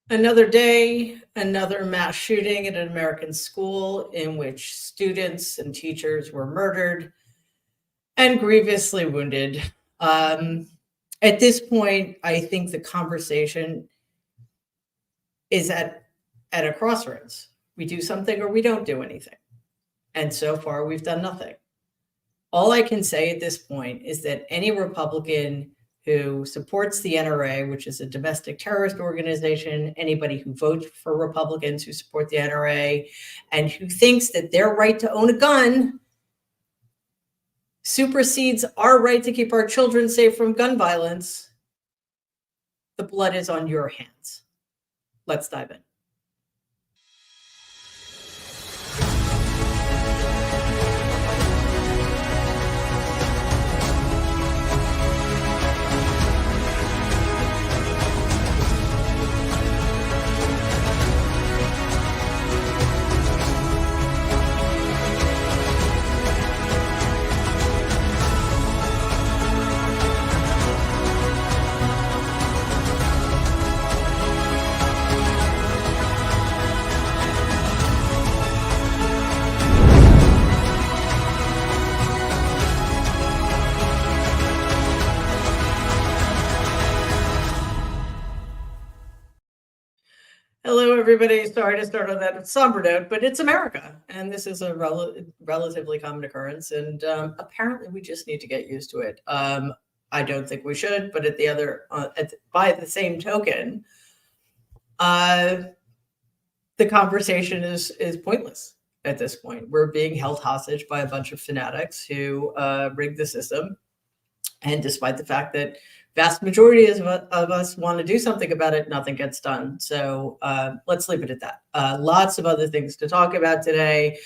Another day, another mass shooting at an American school in which students and teachers were murdered and grievously wounded. Um, at this point, I think the conversation is at a crossroads. We do something or we don't do anything. And so far, we've done nothing. All I can say at this point is that any Republican who supports the NRA, which is a domestic terrorist organization, anybody who votes for Republicans who support the NRA, and who thinks that their right to own a gun supersedes our right to keep our children safe from gun violence, the blood is on your hands. Let's dive in. Hello, everybody. Sorry to start on that somber note, but it's America, and this is a relatively common occurrence, and apparently we just need to get used to it. I don't think we should, but by the same token, the conversation is pointless at this point. We're being held hostage by a bunch of fanatics who rigged the system, and despite the fact that vast majority of us want to do something about it, nothing gets done. So let's leave it at that. Lots of other things to talk about today.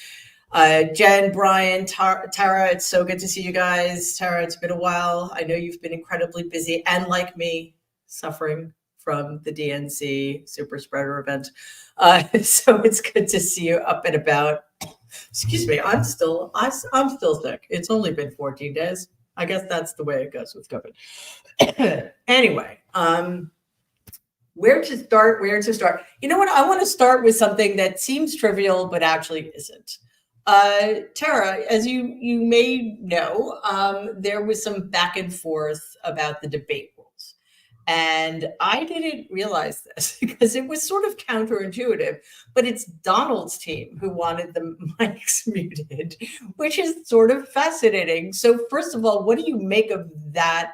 Jen, Brian, Tara, it's so good to see you guys. Tara, it's been a while. I know you've been incredibly busy and, like me, suffering from the DNC super spreader event. So it's good to see you up and about. Excuse me, I'm still sick. It's only been 14 days. I guess that's the way it goes with COVID. Anyway, where to start? You know what? I want to start with something that seems trivial, but actually isn't. Tara, as you may know, there was some back and forth about the debate rules. And I didn't realize this because it was sort of counterintuitive, but it's Donald's team who wanted the mics muted, which is sort of fascinating. So first of all, what do you make of that,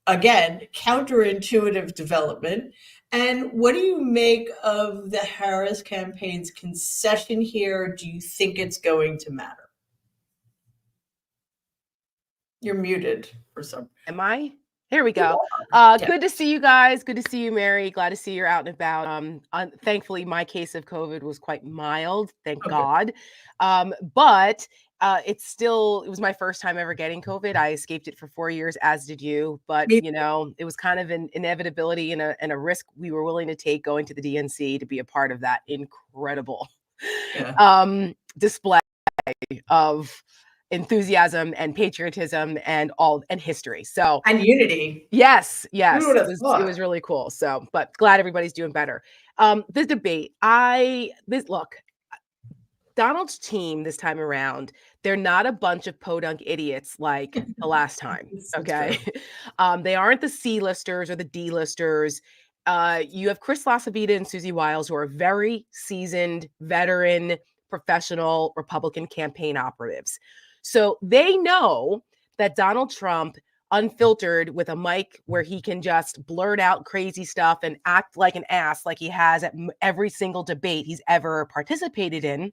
again, counterintuitive development? And what do you make of the Harris campaign's concession here? Do you think it's going to matter? You're muted for some. Am I? Here we go. Good to see you guys. Good to see you, Mary. Glad to see you're out and about. Thankfully, my case of COVID was quite mild, thank God. But it was my first time ever getting COVID. I escaped it for 4 years, as did you. But, you know, it was kind of an inevitability and a risk we were willing to take going to the DNC to be a part of that incredible display of enthusiasm and patriotism and history. So and unity. Yes. It was really cool. So, but glad everybody's doing better. This debate, look, Donald's team this time around, they're not a bunch of podunk idiots like the last time. Okay. They aren't the C-listers or the D-listers. You have Chris Lasavita and Susie Wiles, who are very seasoned, veteran, professional Republican campaign operatives. So they know that Donald Trump, unfiltered with a mic where he can just blurt out crazy stuff and act like an ass like he has at every single debate he's ever participated in,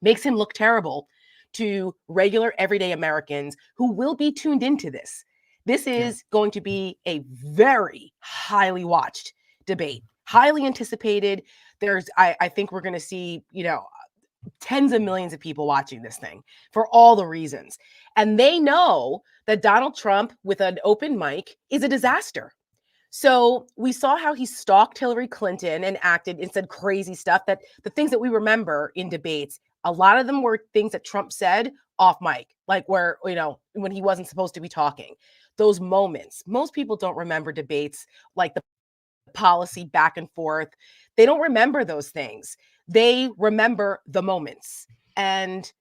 makes him look terrible to regular everyday Americans who will be tuned into this. This is going to be a very highly watched debate, highly anticipated. I think we're going to see, tens of millions of people watching this thing for all the reasons. And they know that Donald Trump with an open mic is a disaster. So we saw how he stalked Hillary Clinton and acted and said crazy stuff, that the things that we remember in debates, a lot of them were things that Trump said off mic, like where, when he wasn't supposed to be talking. Those moments, most people don't remember debates like the policy back and forth. They don't remember those things. They remember the moments. And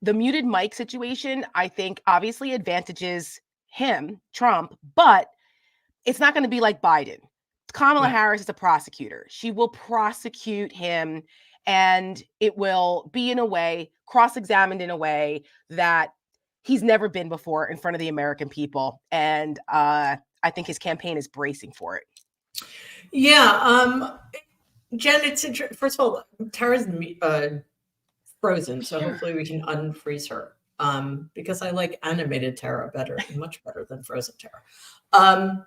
the muted mic situation, I think, obviously advantages him, Trump, but it's not going to be like Biden. Kamala Harris is a prosecutor. She will prosecute him, and it will be in a way, cross-examined in a way that he's never been before in front of the American people. And I think his campaign is bracing for it. Yeah. Jen, it's first of all, Tara's frozen, so hopefully we can unfreeze her. Because I like animated Tara better, much better than frozen Tara.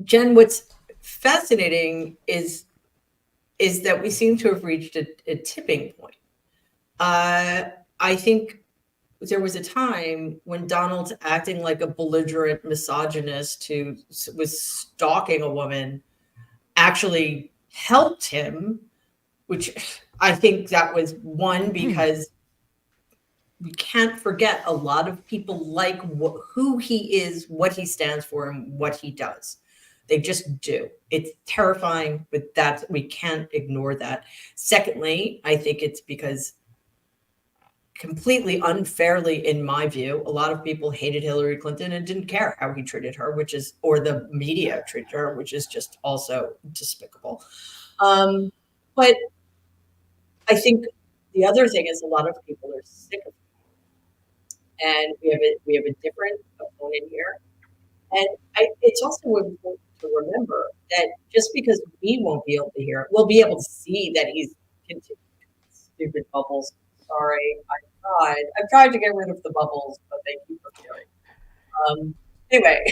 Jen, what's fascinating is that we seem to have reached a tipping point. I think there was a time when Donald's acting like a belligerent misogynist who was stalking a woman actually helped him, which I think that was one, because we can't forget a lot of people like who he is, what he stands for, and what he does. They just do. It's terrifying, but we can't ignore that. Secondly, I think it's because completely unfairly, in my view, a lot of people hated Hillary Clinton and didn't care how he treated her, or the media treated her, which is just also despicable. But I think the other thing is a lot of people are sick of it. And we have a different opponent here. And it's also important to remember that just because we won't be able to hear it, we'll be able to see that he's continuing stupid bubbles. Sorry, I've tried to get rid of the bubbles, but they keep appearing. Anyway,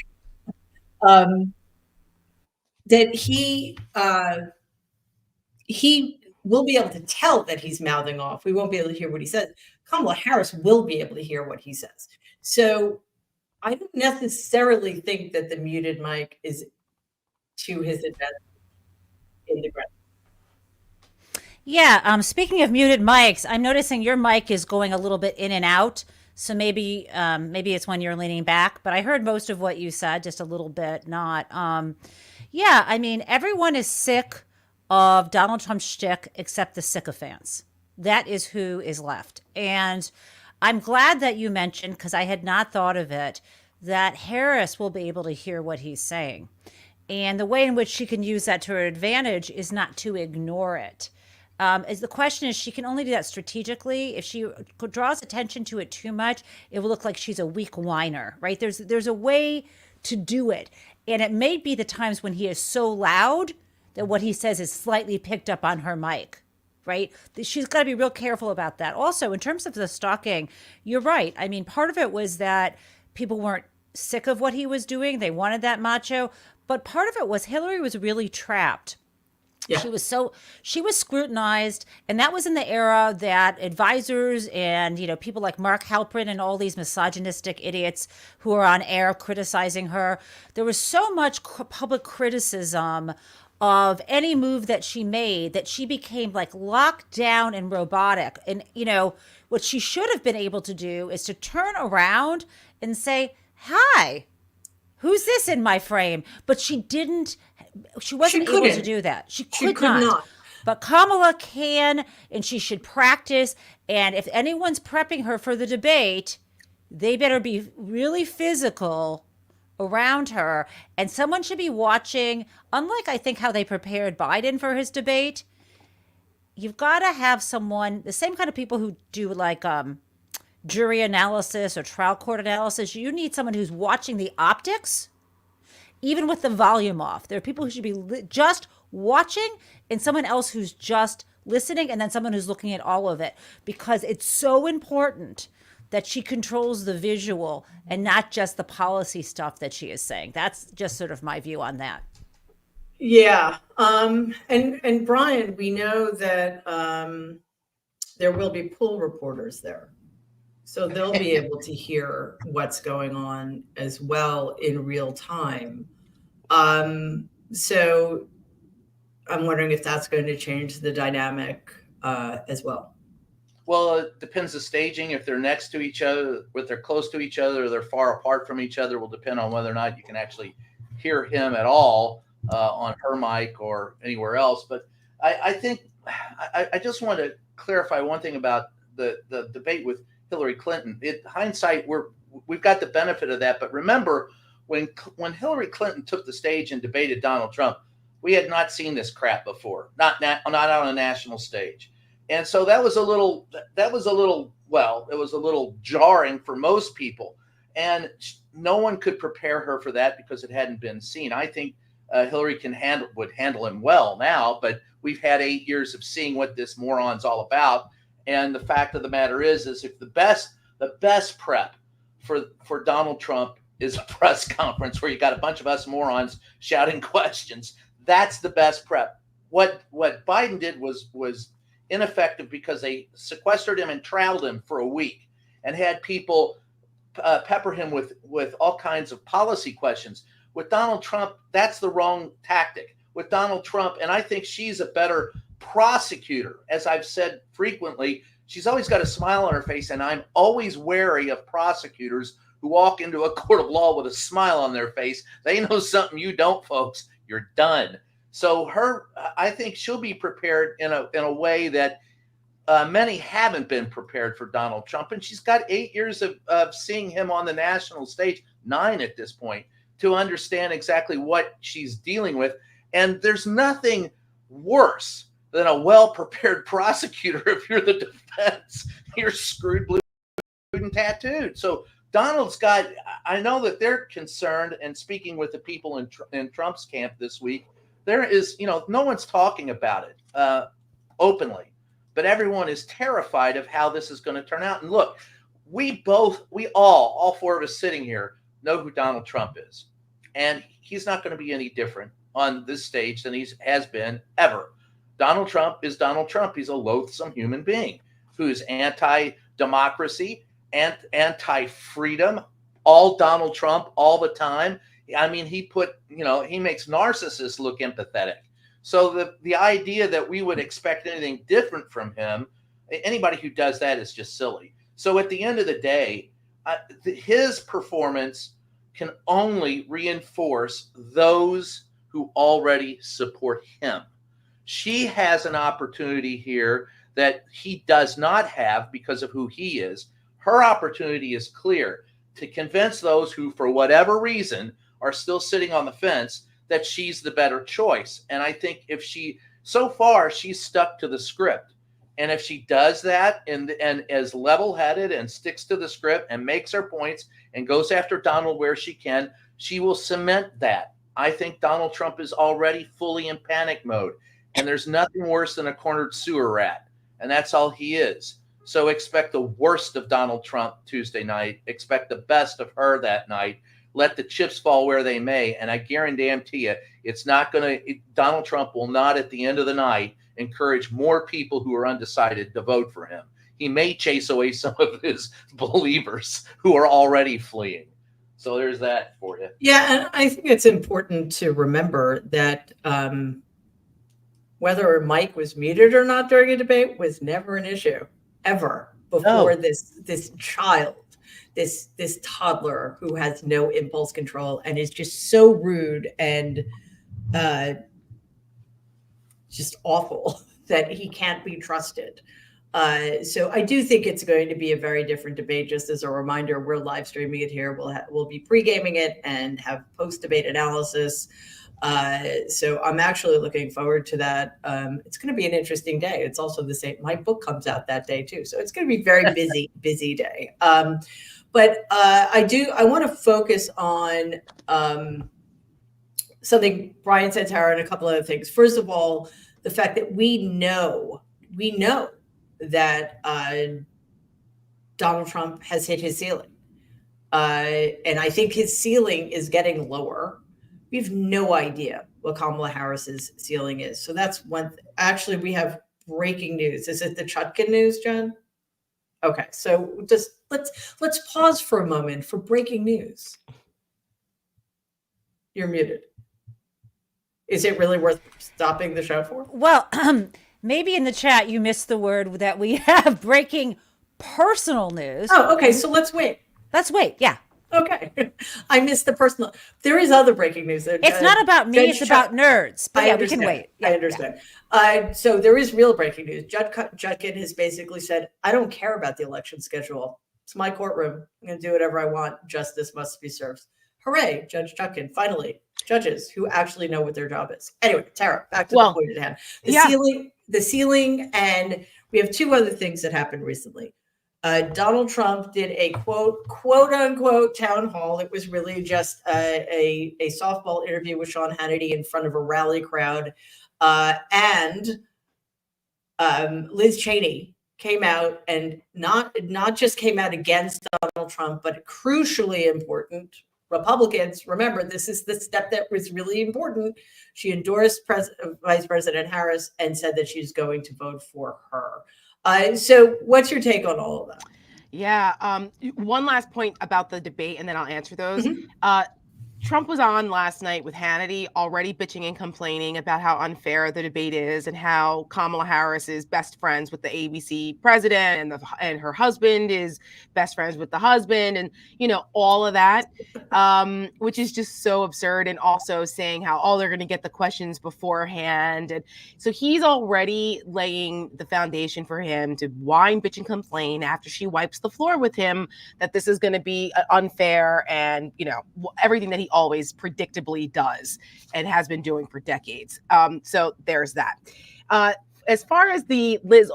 that he will be able to tell that he's mouthing off. We won't be able to hear what he says. Kamala Harris will be able to hear what he says. So I don't necessarily think that the muted mic is to his advantage in the ground. Yeah. Speaking of muted mics, I'm noticing your mic is going a little bit in and out. So maybe it's when you're leaning back, but I heard most of what you said, just a little bit not. Yeah, I mean, everyone is sick of Donald Trump's shtick except the sycophants. That is who is left. And I'm glad that you mentioned, because I had not thought of it, that Harris will be able to hear what he's saying. And the way in which she can use that to her advantage is not to ignore it. As the question is, she can only do that strategically. If she draws attention to it too much, it will look like she's a weak whiner, right? There's a way to do it. And it may be the times when he is so loud that what he says is slightly picked up on her mic, right? She's got to be real careful about that. Also, in terms of the stalking, you're right. I mean, part of it was that people weren't sick of what he was doing. They wanted that macho. But part of it was Hillary was really trapped. Yeah. She was scrutinized, and that was in the era that advisors and, people like Mark Halperin and all these misogynistic idiots who are on air criticizing her. There was so much public criticism of any move that she made that she became like locked down and robotic. And, what she should have been able to do is to turn around and say, "Hi, who's this in my frame?" But she didn't. She wasn't able to do that. She could not. But Kamala can, and she should practice. And if anyone's prepping her for the debate, they better be really physical around her. And someone should be watching, unlike I think how they prepared Biden for his debate. You've got to have someone, the same kind of people who do like jury analysis or trial court analysis. You need someone who's watching the optics, even with the volume off. There are people who should be just watching, and someone else who's just listening, and then someone who's looking at all of it, because it's so important that she controls the visual and not just the policy stuff that she is saying. That's just sort of my view on that. Yeah. And Brian, we know that there will be pool reporters there. So they'll be able to hear what's going on as well in real time. So I'm wondering if that's going to change the dynamic as well. Well, it depends the staging. If they're next to each other, if they're close to each other, or they're far apart from each other, will depend on whether or not you can actually hear him at all. on her mic or anywhere else. But I think I just want to clarify one thing about the debate with Hillary Clinton. Hindsight, we've got the benefit of that. But remember, when Hillary Clinton took the stage and debated Donald Trump, we had not seen this crap before, not on a national stage. And so it was a little jarring for most people. And no one could prepare her for that because it hadn't been seen. I think Hillary would handle him well now, but we've had 8 years of seeing what this moron's all about. And the fact of the matter is if the best prep for Donald Trump is a press conference where you got a bunch of us morons shouting questions, that's the best prep. What Biden did was ineffective because they sequestered him and trailed him for a week and had people pepper him with all kinds of policy questions. With Donald Trump, that's the wrong tactic. With Donald Trump, and I think she's a better prosecutor. As I've said frequently, she's always got a smile on her face, and I'm always wary of prosecutors who walk into a court of law with a smile on their face. They know something you don't, folks. You're done. So I think she'll be prepared in a way that many haven't been prepared for Donald Trump. And she's got 8 years of seeing him on the national stage, 9 at this point, to understand exactly what she's dealing with. And there's nothing worse than a well-prepared prosecutor. If you're the defense, you're screwed, blue and tattooed. So I know that they're concerned, and speaking with the people in Trump's camp this week, there is, no one's talking about it openly, but everyone is terrified of how this is going to turn out. And look, all four of us sitting here know who Donald Trump is, and he's not going to be any different on this stage than he has been ever. Donald Trump is Donald Trump. He's a loathsome human being who's anti-democracy and anti-freedom, all Donald Trump all the time. I mean, he makes narcissists look empathetic. So the idea that we would expect anything different from him, anybody who does that is just silly. So at the end of the day, his performance can only reinforce those who already support him. She has an opportunity here that he does not have because of who he is. Her opportunity is clear to convince those who, for whatever reason, are still sitting on the fence that she's the better choice. And I think so far, she's stuck to the script. And if she does that and is level-headed and sticks to the script and makes her points and goes after Donald where she can, she will cement that. I think Donald Trump is already fully in panic mode. And there's nothing worse than a cornered sewer rat. And that's all he is. So expect the worst of Donald Trump Tuesday night. Expect the best of her that night. Let the chips fall where they may. And I guarantee you, Donald Trump will not at the end of the night encourage more people who are undecided to vote for him. He may chase away some of his believers who are already fleeing. So there's that for you. Yeah, and I think it's important to remember that whether Mike was muted or not during a debate was never an issue, ever, before this child, this toddler who has no impulse control and is just so rude and just awful that he can't be trusted. So I do think it's going to be a very different debate. Just as a reminder, we're live streaming it here. We'll be pre-gaming it and have post-debate analysis. So I'm actually looking forward to that. It's going to be an interesting day. It's also my book comes out that day too. So it's going to be a very busy day. But I want to focus on something Brian said, Tara, and a couple other things. First of all, the fact that we know that Donald Trump has hit his ceiling. And I think his ceiling is getting lower. We have no idea what Kamala Harris's ceiling is. So that's one. Actually, we have breaking news. Is it the Chutkin news, John? Okay, so just let's pause for a moment for breaking news. You're muted. Is it really worth stopping the show for? Well, maybe in the chat you missed the word that we have breaking personal news. Oh, okay. So let's wait. Let's wait. Yeah. Okay. I missed the personal. There is other breaking news. It's not about me, it's about nerds. But yeah, we can wait. I understand. So there is real breaking news. Judge Chutkan has basically said, I don't care about the election schedule. It's my courtroom. I'm going to do whatever I want. Justice must be served. Hooray, Judge Chutkan. Finally, judges who actually know what their job is. Anyway, Tara, back to the point at hand. The ceiling, and we have two other things that happened recently. Donald Trump did a quote unquote town hall. It was really just a softball interview with Sean Hannity in front of a rally crowd. And Liz Cheney came out and not just came out against Donald Trump, but crucially important, Republicans, remember, this is the step that was really important. She endorsed Vice President Harris and said that she's going to vote for her. So what's your take on all of that? Yeah. One last point about the debate, and then I'll answer those. Mm-hmm. Trump was on last night with Hannity, already bitching and complaining about how unfair the debate is and how Kamala Harris is best friends with the ABC president and her husband is best friends with the husband, and all of that, which is just so absurd. And also saying how they're going to get the questions beforehand, and so he's already laying the foundation for him to whine, bitch, and complain after she wipes the floor with him that this is going to be unfair and everything that he always predictably does and has been doing for decades. So there's that. As far as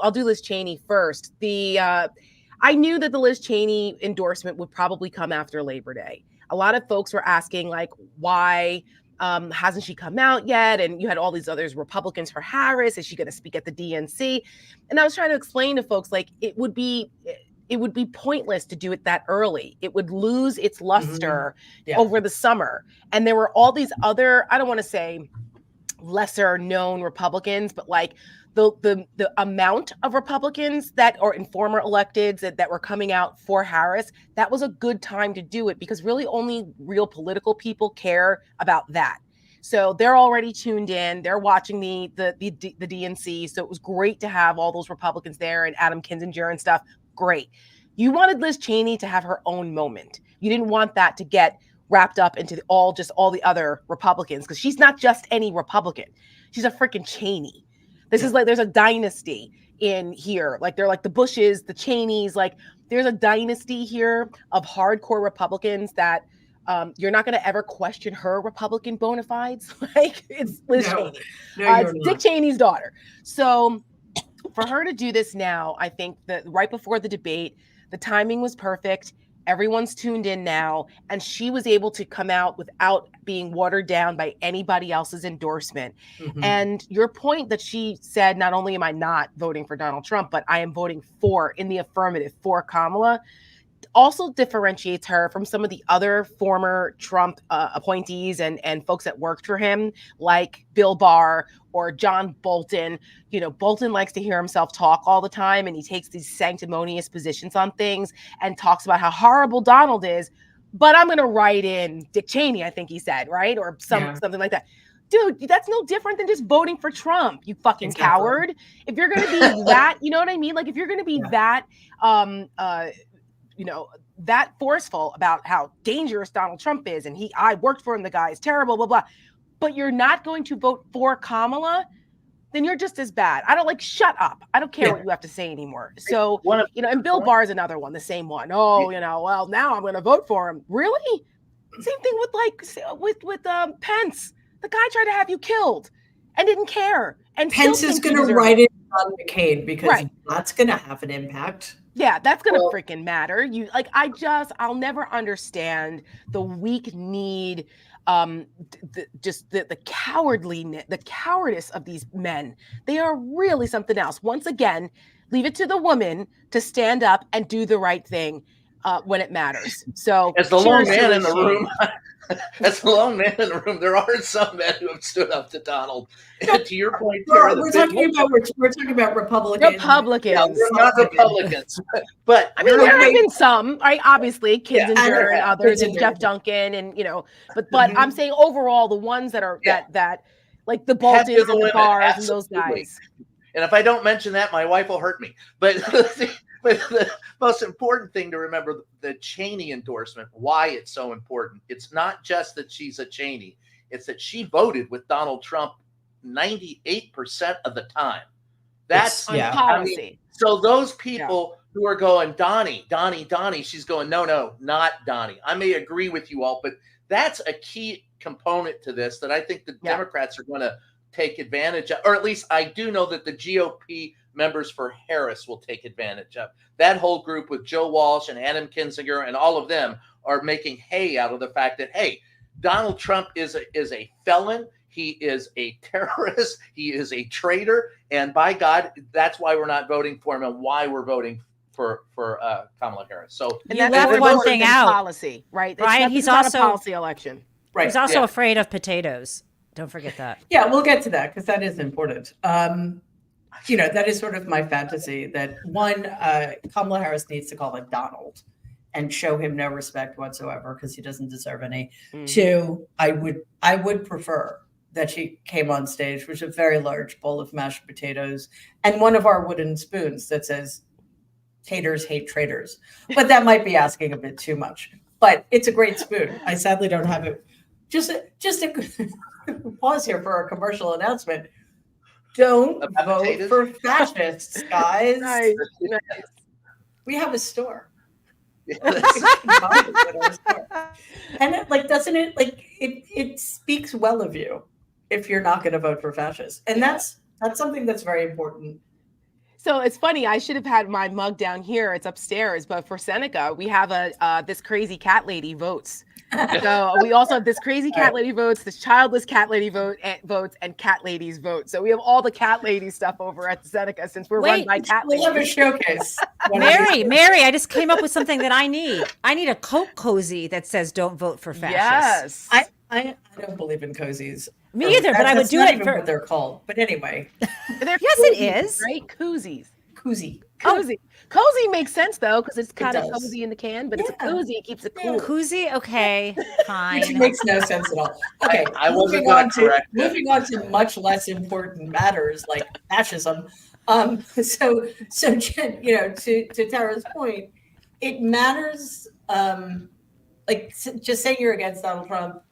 I'll do Liz Cheney first. I knew that the Liz Cheney endorsement would probably come after Labor Day. A lot of folks were asking, like, why hasn't she come out yet? And you had all these others, Republicans for Harris. Is she going to speak at the DNC? And I was trying to explain to folks, like, it would be pointless to do it that early. It would lose its luster over the summer. And there were all these other, I don't want to say lesser known Republicans, but like the amount of Republicans that are in former electeds that were coming out for Harris, that was a good time to do it because really only real political people care about that. So they're already tuned in. They're watching the DNC. So it was great to have all those Republicans there and Adam Kinzinger and stuff. Great. You wanted Liz Cheney to have her own moment. You didn't want that to get wrapped up into all the other Republicans, because she's not just any Republican. She's a freaking Cheney. This is like, there's a dynasty in here. Like, they're like the Bushes, the Cheneys, like there's a dynasty here of hardcore Republicans that you're not going to ever question her Republican bona fides. Like, it's Liz Cheney. It's Dick Cheney's daughter. So for her to do this now, I think that right before the debate, the timing was perfect. Everyone's tuned in now, and she was able to come out without being watered down by anybody else's endorsement. Mm-hmm. And your point that she said, not only am I not voting for Donald Trump, but I am voting in the affirmative for Kamala, also differentiates her from some of the other former Trump appointees and folks that worked for him, like Bill Barr or John Bolton. Bolton likes to hear himself talk all the time, and he takes these sanctimonious positions on things and talks about how horrible Donald is. But I'm going to write in Dick Cheney, I think he said, right? Or something like that. Dude, that's no different than just voting for Trump, you fucking coward. If you're going to be that, you know what I mean? Like, if you're going to be that, that forceful about how dangerous Donald Trump is, and I worked for him, the guy is terrible, blah, blah, but you're not going to vote for Kamala, then you're just as bad. Shut up. I don't care what you have to say anymore. So, and Bill Barr is another one, the same one. Oh, well, now I'm going to vote for him. Really? Same thing with Pence. The guy tried to have you killed and didn't care. And Pence is going to write it on McCain because that's going to have an impact. Yeah, that's going to freaking matter. I'll never understand the weak need, the cowardice of these men. They are really something else. Once again, leave it to the woman to stand up and do the right thing when it matters. So as the lone man in the room, there are some men who have stood up to Donald. To your point, Tara, we're talking about Republicans. Yeah, we're not Republicans, but I mean, there have been some, right? Obviously, Kinzinger and others, and Jeff Duncan, and but mm-hmm. I'm saying overall, the ones that are that like the Boltons and the Barrs and those guys. And if I don't mention that, my wife will hurt me. But But the most important thing to remember, the Cheney endorsement, why it's so important. It's not just that she's a Cheney. It's that she voted with Donald Trump 98% of the time. That's on policy. I mean, so those people who are going, Donnie, she's going, no, not Donnie. I may agree with you all, but that's a key component to this that I think the Democrats are going to take advantage of, or at least I do know that the GOP members for Harris will take advantage of. That whole group with Joe Walsh and Adam Kinzinger and all of them are making hay out of the fact that, hey, Donald Trump is a felon. He is a terrorist. He is a traitor. And by God, that's why we're not voting for him and why we're voting for Kamala Harris. So and you left one thing out. Policy, right? Brian, he's also a policy election. Right. He's also afraid of potatoes. Don't forget that. Yeah, we'll get to that because that is important. That is sort of my fantasy that one, Kamala Harris needs to call him Donald and show him no respect whatsoever because he doesn't deserve any. Mm-hmm. Two, I would prefer that she came on stage with a very large bowl of mashed potatoes and one of our wooden spoons that says taters hate traitors. But that might be asking a bit too much. But it's a great spoon. I sadly don't have it. Just a pause here for our commercial announcement. Don't vote potatoes? For fascists, guys. Nice. We have a store. And doesn't it it speaks well of you if you're not going to vote for fascists, and that's something that's very important. So it's funny. I should have had my mug down here. It's upstairs, but for Seneca, we have this crazy cat lady votes. So we also have this crazy cat lady votes, this childless cat lady votes, and cat ladies vote. So we have all the cat lady stuff over at the Seneca since we're run by cat ladies. We have a showcase. Mary, I just came up with something that I need. I need a Coke cozy that says "Don't vote for fascists." Yes, I don't believe in cozies. Me either, but I would do it for what they're called. But anyway, yes, it is. Right, koozies. Koozie. Cozy. Cozy makes sense though, because it's kind of cozy in the can, but it's a koozie. It keeps it cool. Koozie, okay, fine. Which makes no sense at all. Okay, moving on to much less important matters like fascism. So Jen, to Tara's point, it matters. Just saying you're against Donald Trump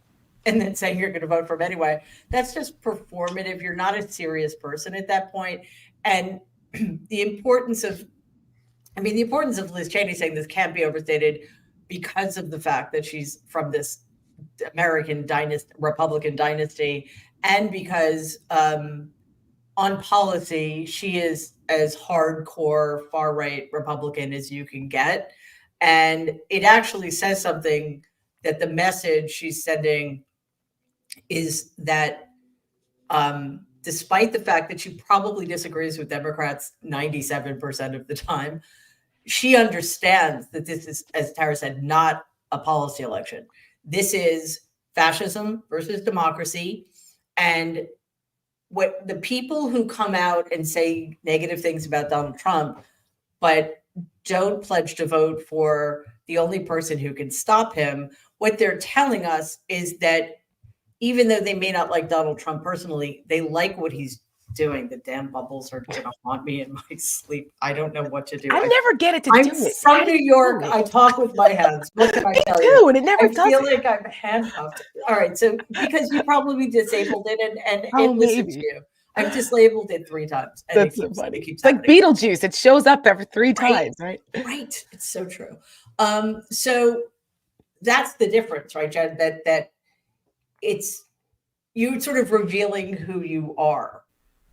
and then saying you're going to vote for him anyway. That's just performative. You're not a serious person at that point, and the importance of Liz Cheney saying this can't be overstated because of the fact that she's from this American Republican dynasty, and because on policy, she is as hardcore far-right Republican as you can get. And it actually says something that the message she's sending is that despite the fact that she probably disagrees with Democrats 97% of the time, she understands that this is, as Tara said, not a policy election. This is fascism versus democracy. And what the people who come out and say negative things about Donald Trump, but don't pledge to vote for the only person who can stop him, what they're telling us is that even though they may not like Donald Trump personally, they like what he's doing. The damn bubbles are going to haunt me in my sleep. I don't know what to do. I never get it to do it. I'm from New York. I talk with my hands. What can I tell you? And it never does. I feel like I'm handcuffed. All right. So because you probably disabled it and it listens to you. I've disabled it 3 times. And that's so funny. It's like Beetlejuice. It shows up every 3 times, right? Right. It's so true. So that's the difference, right, Jen? That it's you sort of revealing who you are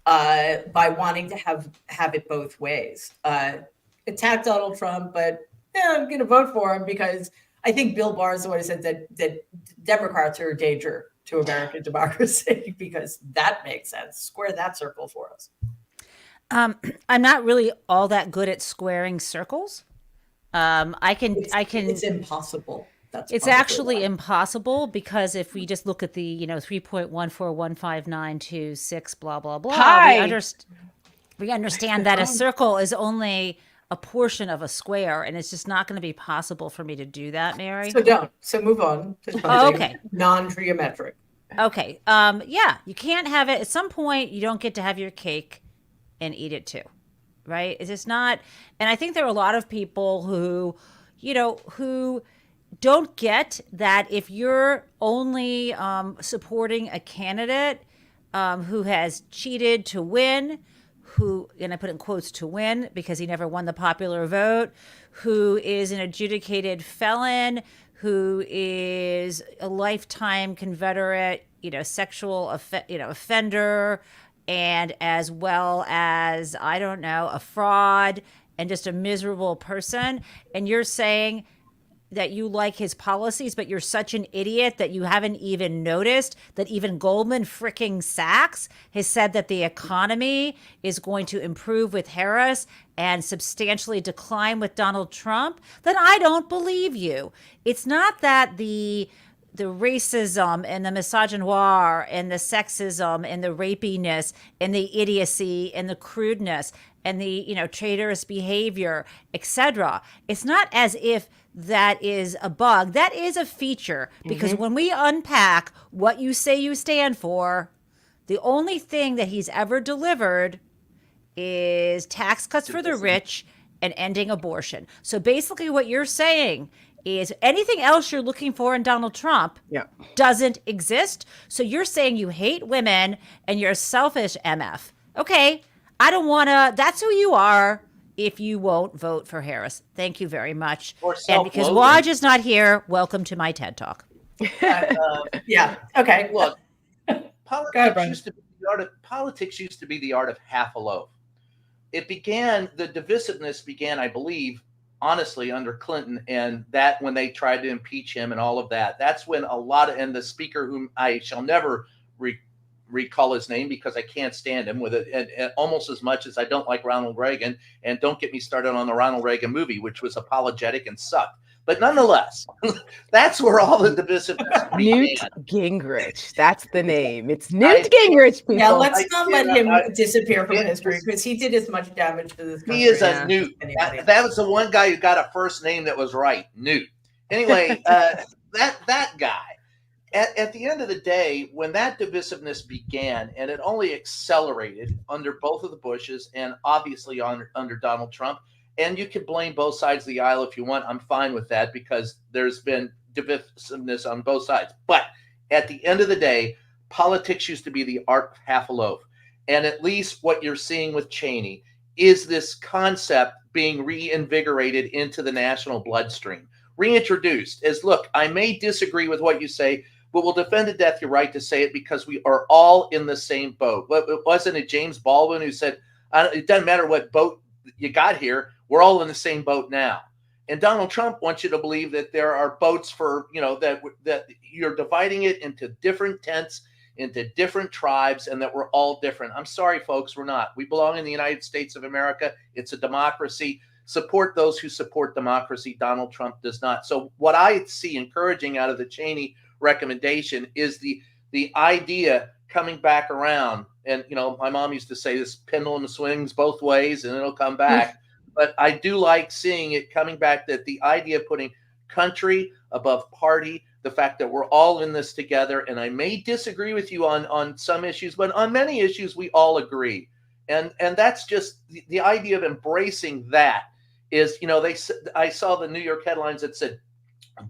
by wanting to have it both ways. Attack Donald Trump, but I'm going to vote for him because I think Bill Barr is the one who said that Democrats are a danger to American democracy because that makes sense. Square that circle for us. I'm not really all that good at squaring circles. It's impossible. It's actually impossible because if we just look at the 3.1415926 blah blah blah, we understand that a circle is only a portion of a square, and it's just not going to be possible for me to do that, Mary. So move on to okay. Non-geometric. Okay. You can't have it at some point. You don't get to have your cake and eat it too. right? Is this not? And I think there are a lot of people who, who don't get that if you're only supporting a candidate who has cheated to win, who, and I put in quotes to win because he never won the popular vote, who is an adjudicated felon, who is a lifetime Confederate, sexual offender, and as well as, I don't know, a fraud and just a miserable person. And you're saying that you like his policies, but you're such an idiot that you haven't even noticed that even Goldman fricking Sachs has said that the economy is going to improve with Harris and substantially decline with Donald Trump, then I don't believe you. It's not that the racism and the misogynoir and the sexism and the rapiness and the idiocy and the crudeness and the traitorous behavior, etc. It's not as if that is a bug. That is a feature, because when we unpack what you say you stand for, the only thing that he's ever delivered is tax cuts for the rich and ending abortion. So basically what you're saying is anything else you're looking for in Donald Trump doesn't exist. So you're saying you hate women and you're a selfish MF. Okay, I don't want to, that's who you are if you won't vote for Harris. Thank you very much. And because Waj is not here, welcome to my TED Talk. Yeah, okay. Look, politics used to be the art of half a loaf. The divisiveness began, I believe, honestly, under Clinton, and that when they tried to impeach him and all of that, that's when and the speaker, whom I shall never recall his name because I can't stand him with it, and almost as much as I don't like Ronald Reagan, and don't get me started on the Ronald Reagan movie, which was apologetic and sucked. But nonetheless, that's where all the divisiveness began. Newt Gingrich. That's the name. It's Newt Gingrich, people. Yeah, let's not let him disappear from history, because he did as much damage to this country. He is a Newt. That was the one guy who got a first name that was right, Newt. Anyway, that guy. At the end of the day, when that divisiveness began, and it only accelerated under both of the Bushes and obviously under Donald Trump, and you can blame both sides of the aisle if you want. I'm fine with that because there's been divisiveness on both sides. But at the end of the day, politics used to be the art of half a loaf. And at least what you're seeing with Cheney is this concept being reinvigorated into the national bloodstream, reintroduced as, look, I may disagree with what you say, but we'll defend to death your right to say it because we are all in the same boat. Wasn't it James Baldwin who said, it doesn't matter what boat you got here, we're all in the same boat now. And Donald Trump wants you to believe that there are boats for, that you're dividing it into different tents, into different tribes, and that we're all different. I'm sorry, folks, we're not. We belong in the United States of America. It's a democracy. Support those who support democracy. Donald Trump does not. So what I see encouraging out of the Cheney recommendation is the idea coming back around. And, my mom used to say this pendulum swings both ways and it'll come back. But I do like seeing it coming back, that the idea of putting country above party, the fact that we're all in this together. And I may disagree with you on some issues, but on many issues, we all agree. And that's just the idea of embracing that is, I saw the New York headlines that said,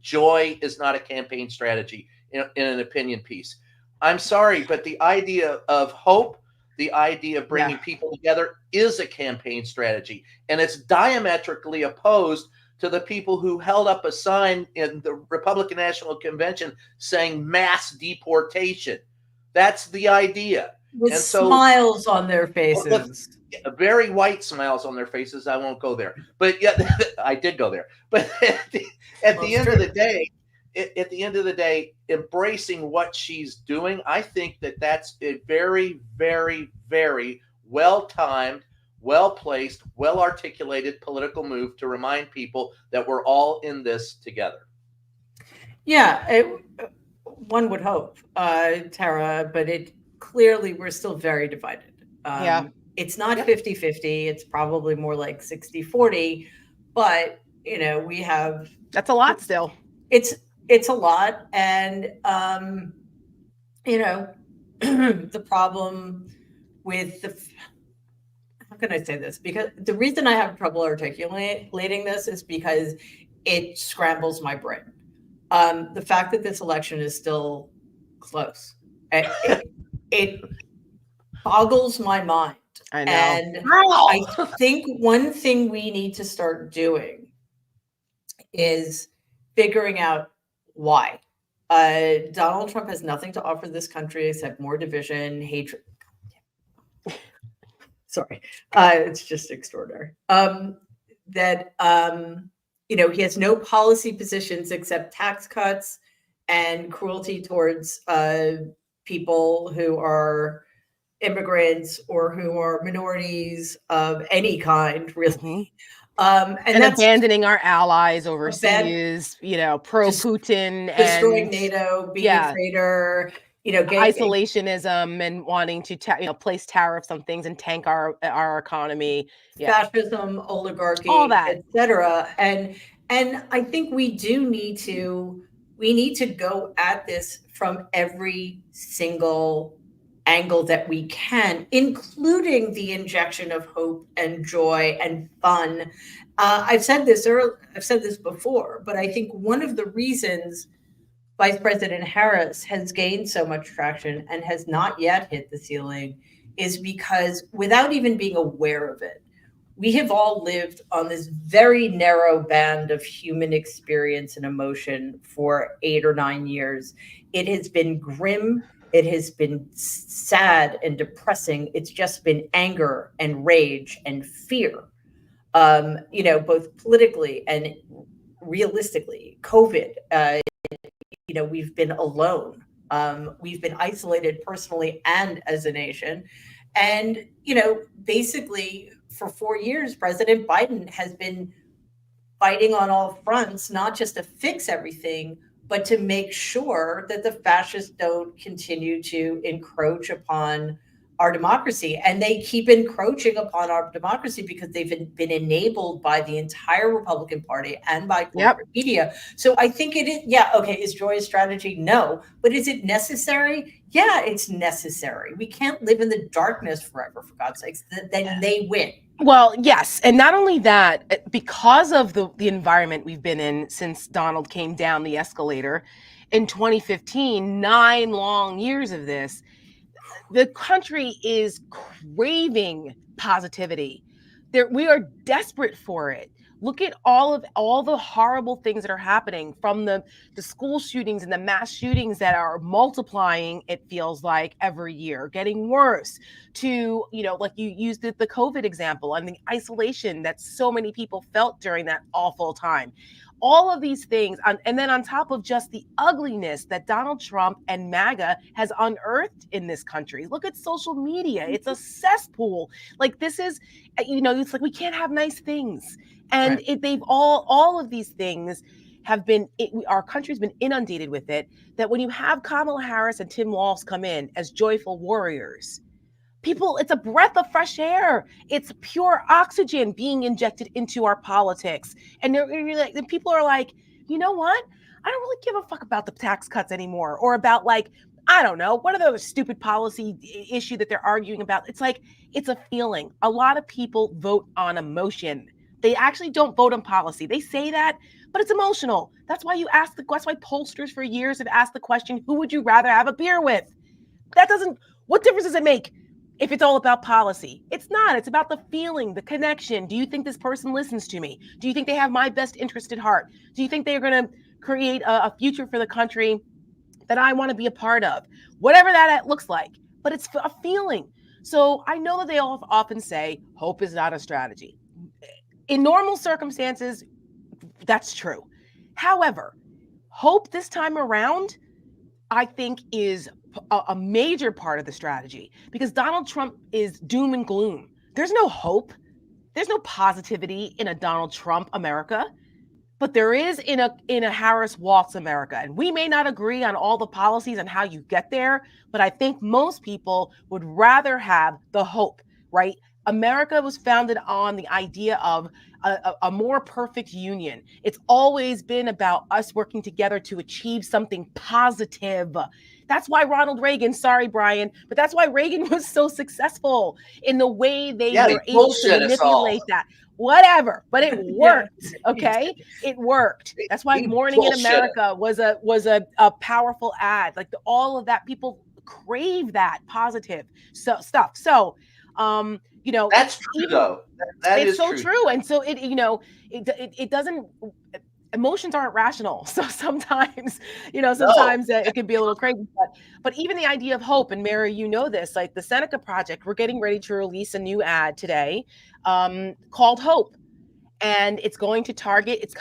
joy is not a campaign strategy in an opinion piece. I'm sorry, but the idea of hope, the idea of bringing people together is a campaign strategy. And it's diametrically opposed to the people who held up a sign in the Republican National Convention saying mass deportation. That's the idea. With smiles on their faces. Very white smiles on their faces. I won't go there. But yeah, I did go there. But at the end of the day, embracing what she's doing, I think that's a very, very, very well-timed, well-placed, well-articulated political move to remind people that we're all in this together. Yeah, one would hope, Tara, but clearly we're still very divided. It's not 50-50. It's probably more like 60-40, but we have, that's a lot still. It's a lot. And, the problem with how can I say this? Because the reason I have trouble articulating this is because it scrambles my brain. The fact that this election is still close, it boggles my mind. I know. And I think one thing we need to start doing is figuring out why. Donald Trump has nothing to offer this country except more division, hatred. Sorry, it's just extraordinary. He has no policy positions except tax cuts and cruelty towards people who are immigrants or who are minorities of any kind, really. And abandoning our allies overseas, pro-Putin, destroying and NATO, being a traitor, isolationism, and wanting to place tariffs on things and tank our economy, fascism, oligarchy, all that, etc. And I think we need to go at this from every single angle that we can, including the injection of hope and joy and fun. I've said this before, but I think one of the reasons Vice President Harris has gained so much traction and has not yet hit the ceiling is because, without even being aware of it, we have all lived on this very narrow band of human experience and emotion for 8 or 9 years. It has been grim. It has been sad and depressing. It's just been anger and rage and fear, both politically and realistically. COVID, we've been alone. We've been isolated personally and as a nation. And, basically for 4 years, President Biden has been fighting on all fronts, not just to fix everything, but to make sure that the fascists don't continue to encroach upon our democracy. And they keep encroaching upon our democracy because they've been enabled by the entire Republican Party and by corporate media. So I think it is, is joy a strategy? No. But is it necessary? Yeah, it's necessary. We can't live in the darkness forever, for God's sakes. Then they win. Well, yes. And not only that, because of the environment we've been in since Donald came down the escalator in 2015, 9 long years of this, the country is craving positivity. We are desperate for it. Look at all the horrible things that are happening, from the school shootings and the mass shootings that are multiplying, it feels like, every year, getting worse, to, like you used the COVID example, and the isolation that so many people felt during that awful time. All of these things, and then on top of just the ugliness that Donald Trump and MAGA has unearthed in this country. Look at social media. It's a cesspool. Like, this is, it's like we can't have nice things. And they've all of these things have been, our country's been inundated with it, that when you have Kamala Harris and Tim Walz come in as joyful warriors, people, it's a breath of fresh air. It's pure oxygen being injected into our politics. And people are like, you know what? I don't really give a fuck about the tax cuts anymore, or about, like, I don't know, what other stupid policy issue that they're arguing about. It's like, it's a feeling. A lot of people vote on emotion. They actually don't vote on policy. They say that, but it's emotional. That's why that's why pollsters for years have asked the question, who would you rather have a beer with? What difference does it make if it's all about policy? It's not. It's about the feeling, the connection. Do you think this person listens to me? Do you think they have my best interest at heart? Do you think they're going to create a future for the country that I want to be a part of? Whatever that looks like, but it's a feeling. So I know that they all often say hope is not a strategy. In normal circumstances, that's true. However, hope this time around, I think, is a major part of the strategy, because Donald Trump is doom and gloom. There's no hope. There's no positivity in a Donald Trump America, but there is in a Harris Walz America. And we may not agree on all the policies and how you get there, but I think most people would rather have the hope, right? America was founded on the idea of a more perfect union. It's always been about us working together to achieve something positive. That's why Ronald Reagan, sorry, Brian, but that's why Reagan was so successful in the way they were able to manipulate that. Whatever, but it worked. Okay, it worked. That's why Morning in America was a powerful ad. Like all of that, people crave that positive stuff. So, you know, that's true though. It's so true. And so it doesn't. Emotions aren't rational. So sometimes, it can be a little crazy. But even the idea of hope, and Mary, you know this, like the Seneca Project, we're getting ready to release a new ad today called Hope. And it's going to target,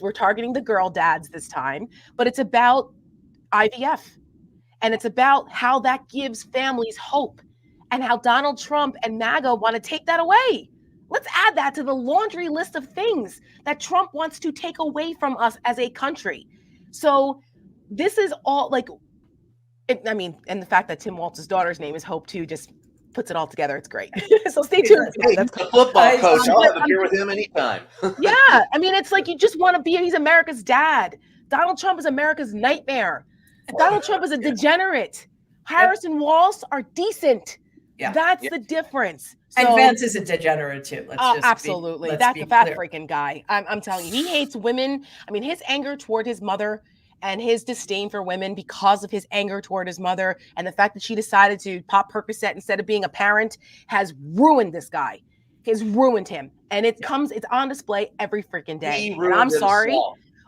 we're targeting the girl dads this time, but it's about IVF. And it's about how that gives families hope and how Donald Trump and MAGA want to take that away. Let's add that to the laundry list of things that Trump wants to take away from us as a country. So this is all and the fact that Tim Walz's daughter's name is Hope too just puts it all together. It's great. So stay tuned. That's a football coach. I'll have a beer with him anytime. Yeah. I mean, it's like you just want to he's America's dad. Donald Trump is America's nightmare. Donald Trump is a degenerate. Harris and Walz are decent. Yeah. That's the difference. So, and Vance is a degenerate too. Absolutely. That's a fat freaking guy. I'm telling you, he hates women. I mean, his anger toward his mother and his disdain for women because of his anger toward his mother and the fact that she decided to pop Percocet instead of being a parent has ruined this guy. Has ruined him. And it's on display every freaking day. And I'm sorry.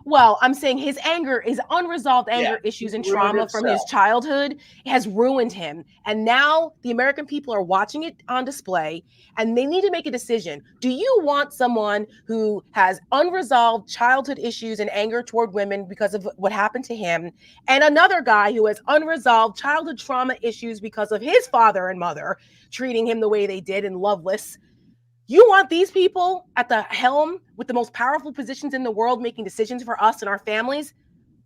Well, I'm saying his anger, his unresolved anger issues and trauma from his childhood has ruined him. And now the American people are watching it on display and they need to make a decision. Do you want someone who has unresolved childhood issues and anger toward women because of what happened to him, and another guy who has unresolved childhood trauma issues because of his father and mother treating him the way they did and loveless? You want these people at the helm with the most powerful positions in the world making decisions for us and our families?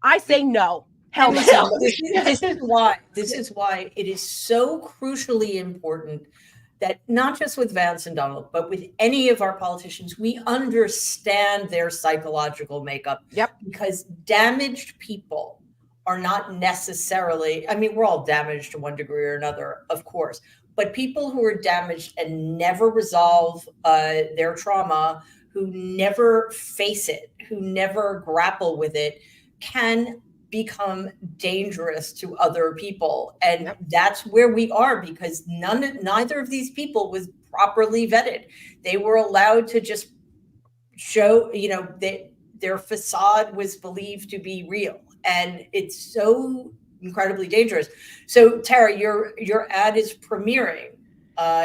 I say no. Hell no. This is why it is so crucially important that not just with Vance and Donald, but with any of our politicians, we understand their psychological makeup. Yep. Because damaged people are not necessarily, I mean, we're all damaged to one degree or another, of course. But people who are damaged and never resolve their trauma, who never face it, who never grapple with it, can become dangerous to other people. And that's where we are, because neither of these people was properly vetted. They were allowed to just show, their facade was believed to be real. And it's so incredibly dangerous. So Tara, your ad is premiering.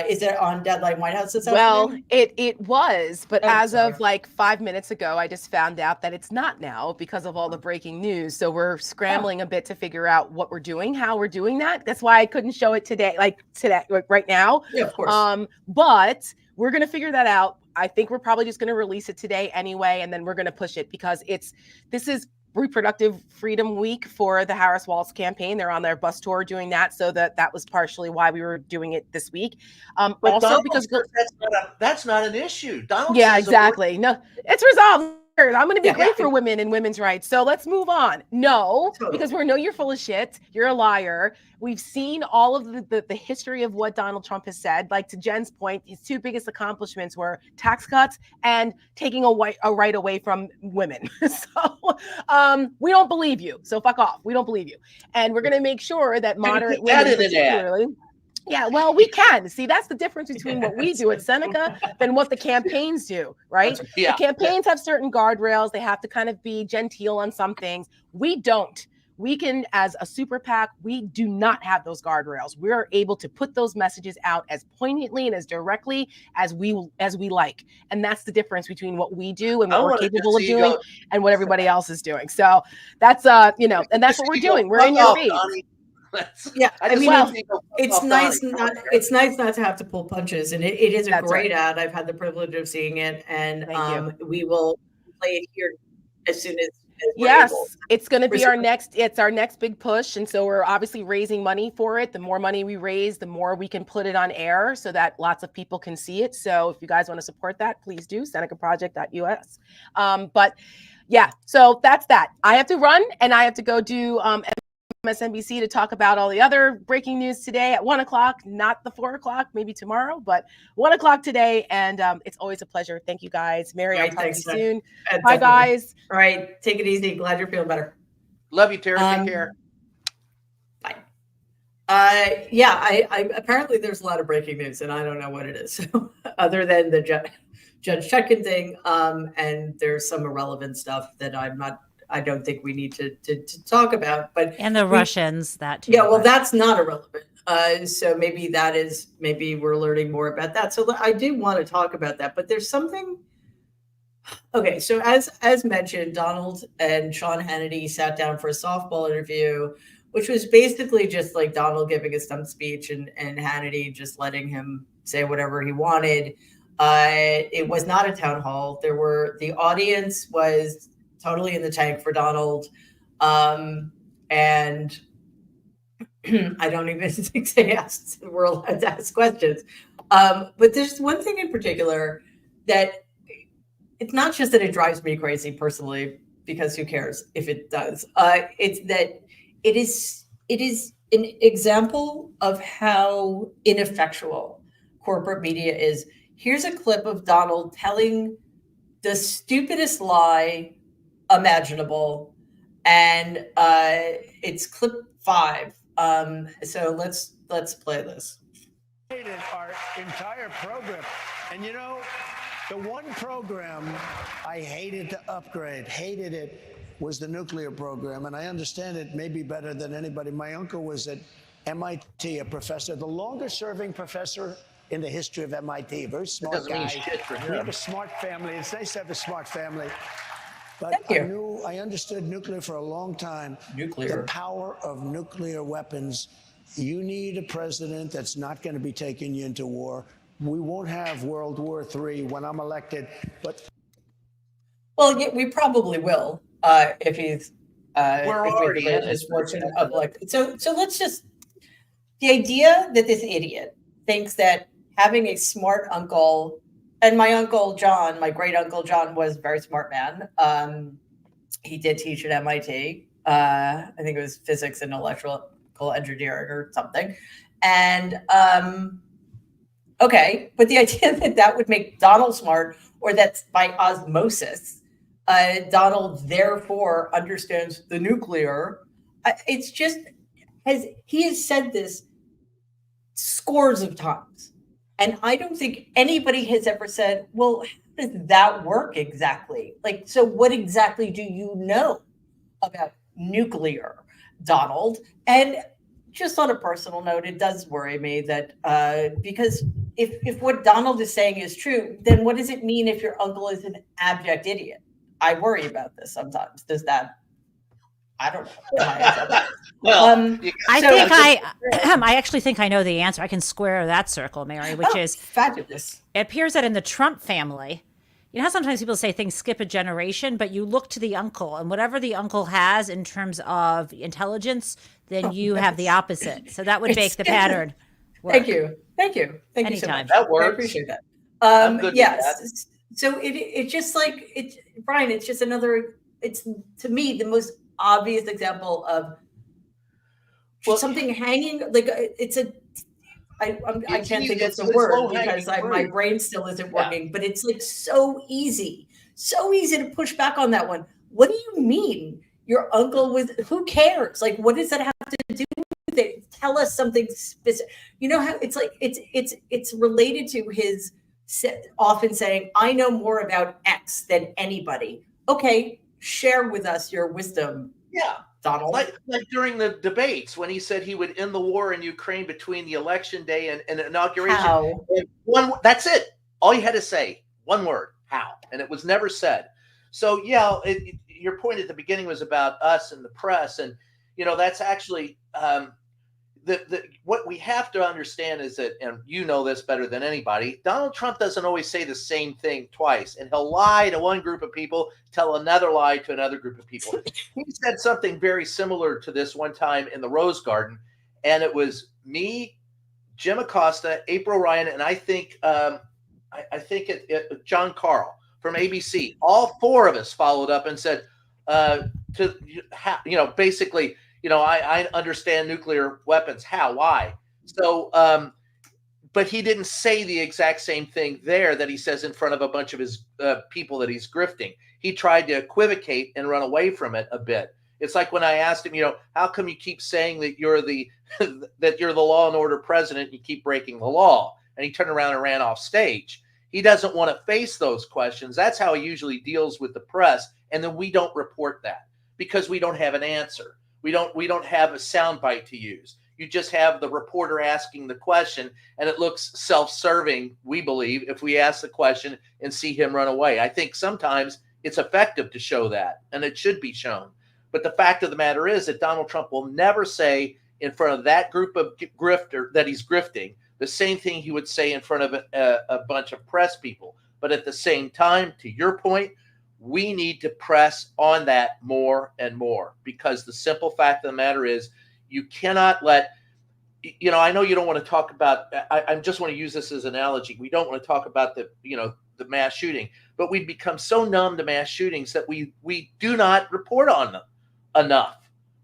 Is it on Deadline White House this afternoon? Well, it was, but as of like 5 minutes ago, I just found out that it's not now because of all the breaking news. So we're scrambling a bit to figure out what we're doing, how we're doing that. That's why I couldn't show it today, like right now. Yeah, of course. But we're going to figure that out. I think we're probably just going to release it today anyway, and then we're going to push it because this is Reproductive Freedom Week for the Harris Walz campaign. They're on their bus tour doing that. So that was partially why we were doing it this week. But also Donald because that's not an issue. Donald exactly. No, it's resolved. I'm going to be great for women and women's rights. So let's move on. No, because we know you're full of shit. You're a liar. We've seen all of the history of what Donald Trump has said. Like to Jen's point, his two biggest accomplishments were tax cuts and taking a right away from women. So we don't believe you. So fuck off. We don't believe you. And we're going to make sure that moderate women particularly. Yeah, well, we can. See, that's the difference between what we do at Seneca than what the campaigns do, right? The campaigns have certain guardrails. They have to kind of be genteel on some things. We don't. We can, as a super PAC, we do not have those guardrails. We are able to put those messages out as poignantly and as directly as we like. And that's the difference between what we do and what we're capable of doing and what everybody else is doing. So that's, and that's what we're doing. We're in your feed. It's nice not to have to pull punches, and it is a great ad. I've had the privilege of seeing it, and we will play it here as soon as Yes, it's going to be it's our next big push. And so we're obviously raising money for it. The more money we raise, the more we can put it on air so that lots of people can see it. So if you guys want to support that, please do, senecaproject.us. But yeah, so that's that. I have to run and I have to go do MSNBC to talk about all the other breaking news today at 1:00, not the 4:00, maybe tomorrow, but 1:00 today. And it's always a pleasure. Thank you guys. Mary, I'll talk to you soon. Bye, guys. All right. Take it easy. Glad you're feeling better. Love you, Tara. Take care. Bye. Yeah, I apparently there's a lot of breaking news and I don't know what it is. So, other than the Judge Chutkan thing, and there's some irrelevant stuff that I don't think we need to talk about, and the Russians, that too. Yeah, well, that's not irrelevant. So maybe we're learning more about that. So I do want to talk about that, but there's something. Okay, so as mentioned, Donald and Sean Hannity sat down for a softball interview, which was basically just like Donald giving a stump speech and Hannity just letting him say whatever he wanted. It was not a town hall. The audience was totally in the tank for Donald. And I don't even think we're allowed to ask questions. But there's one thing in particular that it's not just that it drives me crazy personally, because who cares if it does. It's that it is an example of how ineffectual corporate media is. Here's a clip of Donald telling the stupidest lie imaginable, and it's clip 5. So let's play this. Our entire program, and the one program I hated to upgrade, hated it, was the nuclear program, and I understand it maybe better than anybody. My uncle was at MIT, a professor, the longest-serving professor in the history of MIT. Very smart guy. We have a smart family. It's nice to have a smart family. But I understood nuclear for a long time. The power of nuclear weapons. You need a president that's not going to be taking you into war. We won't have World War III when I'm elected, but we probably will if he's we're already in this fortune of elected. So let's just, the idea that this idiot thinks that having a smart uncle. And my uncle John, my great uncle John, was a very smart man. He did teach at MIT. I think it was physics and electrical engineering or something. And okay, but the idea that would make Donald smart, or that's by osmosis, Donald therefore understands the nuclear. It's just, he has said this scores of times. And I don't think anybody has ever said, well, how does that work exactly? Like, so what exactly do you know about nuclear, Donald? And just on a personal note, it does worry me that because if what Donald is saying is true, then what does it mean if your uncle is an abject idiot? I worry about this sometimes. Does that? I don't know. Well, I actually think I know the answer. I can square that circle, Mary, which is fabulous. It appears that in the Trump family, you know how sometimes people say things skip a generation, but you look to the uncle, and whatever the uncle has in terms of intelligence, then you have the opposite. So that would make the pattern work. Thank you Anytime. So much. That works. I appreciate that. I'm good yes. with that. So it's just like Brian. It's just another. It's, to me, the most obvious example of something hanging, like it's a. I can't think of the word because my brain still isn't working. But it's like so easy to push back on that one. What do you mean your uncle was? Who cares? Like, what does that have to do with it? Tell us something specific. You know how it's like it's related to his often saying, "I know more about X than anybody." Okay, share with us your wisdom. Yeah. Donald. Like during the debates when he said he would end the war in Ukraine between the election day and inauguration. How? That's it. All you had to say, one word, how. And it was never said. So, yeah, your point at the beginning was about us and the press. And, that's actually what we have to understand is that, and you know this better than anybody, Donald Trump doesn't always say the same thing twice, and he'll lie to one group of people, tell another lie to another group of people. He said something very similar to this one time in the Rose Garden, and it was me, Jim Acosta, April Ryan, and I think John Carl from ABC. All four of us followed up and said, basically, I understand nuclear weapons. How? Why? So, but he didn't say the exact same thing there that he says in front of a bunch of his people that he's grifting. He tried to equivocate and run away from it a bit. It's like when I asked him, how come you keep saying that you're the law and order president and you keep breaking the law? And he turned around and ran off stage. He doesn't want to face those questions. That's how he usually deals with the press. And then we don't report that because we don't have an answer. We don't have a soundbite to use. You just have the reporter asking the question, and it looks self-serving, we believe, if we ask the question and see him run away. I think sometimes it's effective to show that, and it should be shown. But the fact of the matter is that Donald Trump will never say in front of that group of grifter that he's grifting the same thing he would say in front of a bunch of press people. But at the same time, to your point, we need to press on that more and more, because the simple fact of the matter is you cannot let, I know you don't want to talk about, I just want to use this as an analogy. We don't want to talk about the mass shooting, but we've become so numb to mass shootings that we do not report on them enough.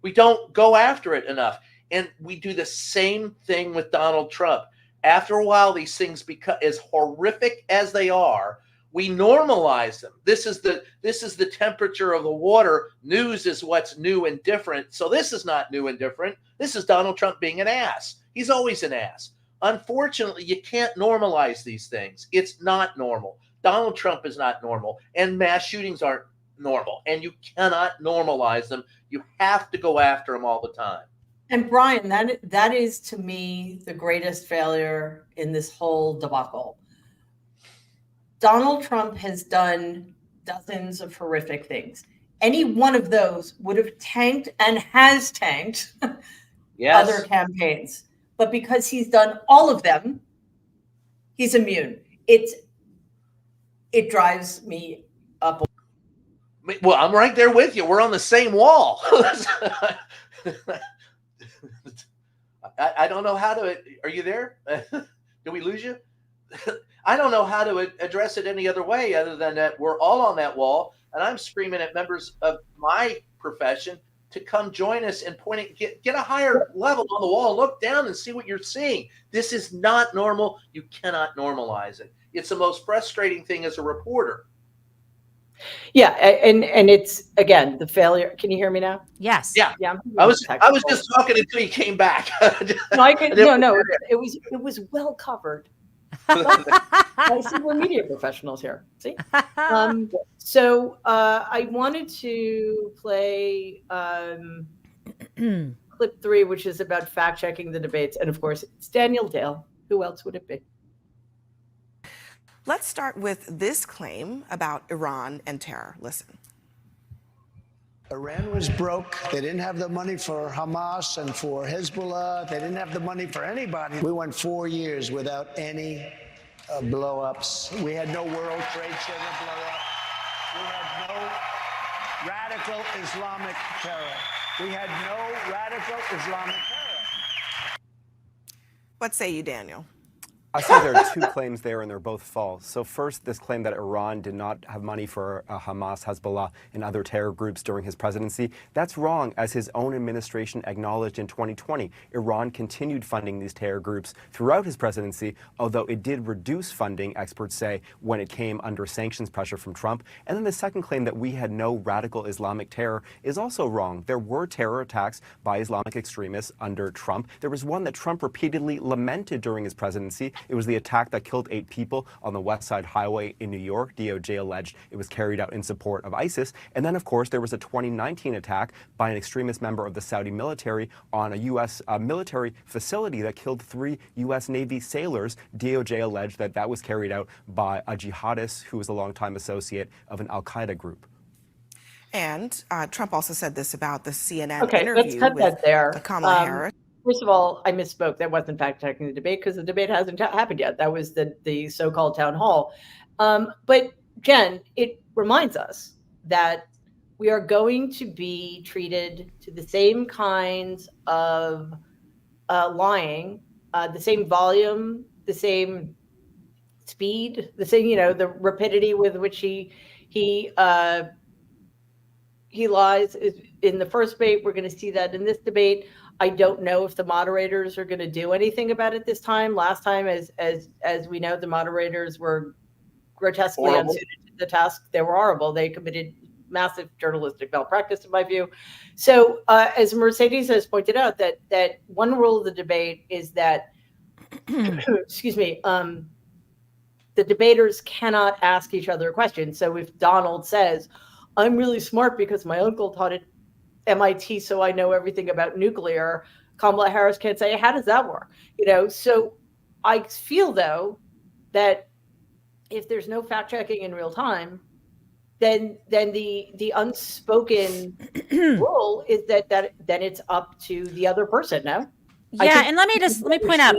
We don't go after it enough. And we do the same thing with Donald Trump. After a while, these things become as horrific as they are. We normalize them. This is the temperature of the water. News is what's new and different. So this is not new and different. This is Donald Trump being an ass. He's always an ass. Unfortunately, you can't normalize these things. It's not normal. Donald Trump is not normal, and mass shootings aren't normal, and you cannot normalize them. You have to go after them all the time. And Brian, that is to me the greatest failure in this whole debacle. Donald Trump has done dozens of horrific things. Any one of those would have tanked and has tanked other campaigns. But because he's done all of them, he's immune. It drives me up. Well, I'm right there with you. We're on the same wall. I don't know how to. Are you there? Did we lose you? I don't know how to address it any other way other than that we're all on that wall, and I'm screaming at members of my profession to come join us and get a higher level on the wall, look down and see what you're seeing. This is not normal. You cannot normalize it. It's the most frustrating thing as a reporter. Yeah, and it's again the failure. Can you hear me now? Yes. Yeah. I was just talking until you came back. No, it was well covered. I see we're media professionals here. See, so I wanted to play clip 3, which is about fact checking the debates, and of course it's Daniel Dale. Who else would it be? Let's start with this claim about Iran and terror. Listen. Iran was broke. They didn't have the money for Hamas and for Hezbollah. They didn't have the money for anybody. We went 4 years without any blow-ups. We had no World Trade Center blow-up. We had no radical Islamic terror. We had no radical Islamic terror. What say you, Daniel? I think there are two claims there, and they're both false. So first, this claim that Iran did not have money for Hamas, Hezbollah, and other terror groups during his presidency, that's wrong, as his own administration acknowledged in 2020. Iran continued funding these terror groups throughout his presidency, although it did reduce funding, experts say, when it came under sanctions pressure from Trump. And then the second claim that we had no radical Islamic terror is also wrong. There were terror attacks by Islamic extremists under Trump. There was one that Trump repeatedly lamented during his presidency. It was the attack that killed 8 people on the West Side Highway in New York. DOJ alleged it was carried out in support of ISIS. And then, of course, there was a 2019 attack by an extremist member of the Saudi military on a U.S. Military facility that killed 3 U.S. Navy sailors. DOJ alleged that that was carried out by a jihadist who was a longtime associate of an al-Qaeda group. And Trump also said this about the CNN Okay, interview let's cut with that there. Kamala Harris. First of all, I misspoke. That wasn't fact checking the debate because the debate hasn't happened yet. That was the so-called town hall. But Jen, it reminds us that we are going to be treated to the same kinds of lying, the same volume, the same speed, the same, the rapidity with which he lies is in the first debate. We're going to see that in this debate. I don't know if the moderators are going to do anything about it this time. Last time, as we know, the moderators were grotesquely unsuited to the task. They were horrible. They committed massive journalistic malpractice, in my view. So, as Mercedes has pointed out, that one rule of the debate is that, excuse me, the debaters cannot ask each other questions. So if Donald says, "I'm really smart because my uncle taught at MIT, so I know everything about nuclear," Kamala Harris can't say, "How does that work?" So I feel, though, that if there's no fact checking in real time, then the unspoken rule is that then it's up to the other person. No. Yeah, and let me point out,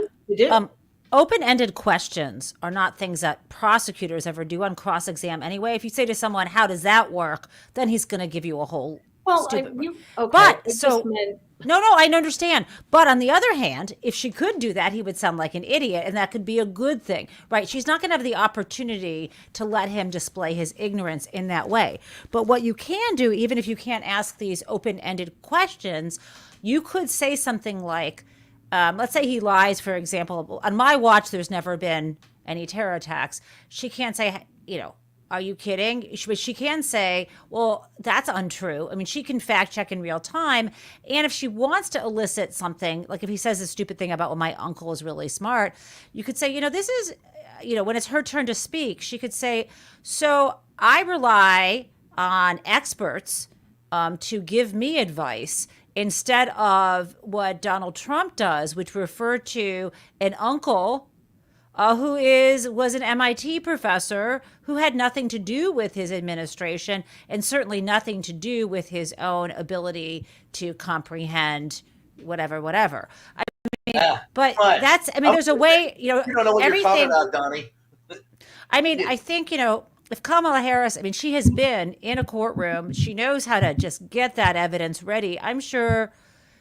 open-ended questions are not things that prosecutors ever do on cross-exam anyway. If you say to someone, "How does that work?" then he's going to give you a whole stupid. No, I understand. But on the other hand, if she could do that, he would sound like an idiot, and that could be a good thing, right? She's not going to have the opportunity to let him display his ignorance in that way. But what you can do, even if you can't ask these open-ended questions, you could say something like, let's say he lies, for example, "On my watch, there's never been any terror attacks." She can't say, "Are you kidding?" But she can say, "Well, that's untrue." I mean, she can fact check in real time. And if she wants to elicit something, like if he says a stupid thing about, "Well, my uncle is really smart," you could say, this is, when it's her turn to speak, she could say, "So I rely on experts to give me advice instead of what Donald Trump does, which refer to an uncle who was an MIT professor who had nothing to do with his administration and certainly nothing to do with his own ability to comprehend whatever." There's a way, You don't know what you're talking about, Donnie. I think, if Kamala Harris, she has been in a courtroom, she knows how to just get that evidence ready. I'm sure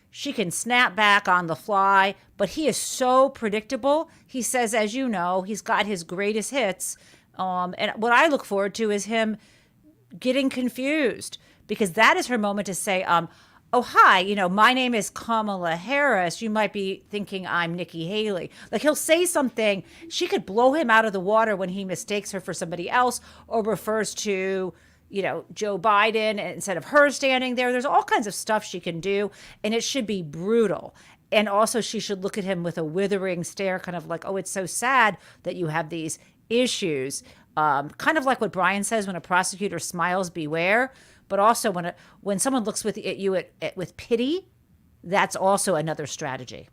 she can snap back on the fly, but he is so predictable. He says, as you know, he's got his greatest hits. And what I look forward to is him getting confused, because that is her moment to say, "Oh, hi, my name is Kamala Harris. You might be thinking I'm Nikki Haley." Like, he'll say something. She could blow him out of the water when he mistakes her for somebody else or refers to, Joe Biden instead of her standing there. There's all kinds of stuff she can do, and it should be brutal. And also, she should look at him with a withering stare, kind of like, "Oh, it's so sad that you have these issues." Kind of like what Brian says, when a prosecutor smiles, beware. But also, when someone looks at you with pity, that's also another strategy.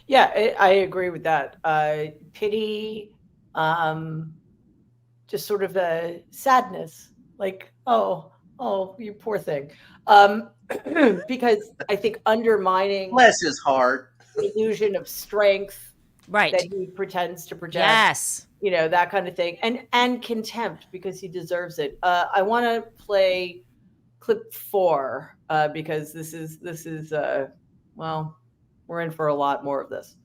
Yeah, I agree with that. Pity, just sort of a sadness, like, oh, you poor thing. Because I think undermining bless his heart, the illusion of strength, right, that he pretends to project. Yes. That kind of thing, and contempt, because he deserves it. I want to play clip 4 because this is we're in for a lot more of this.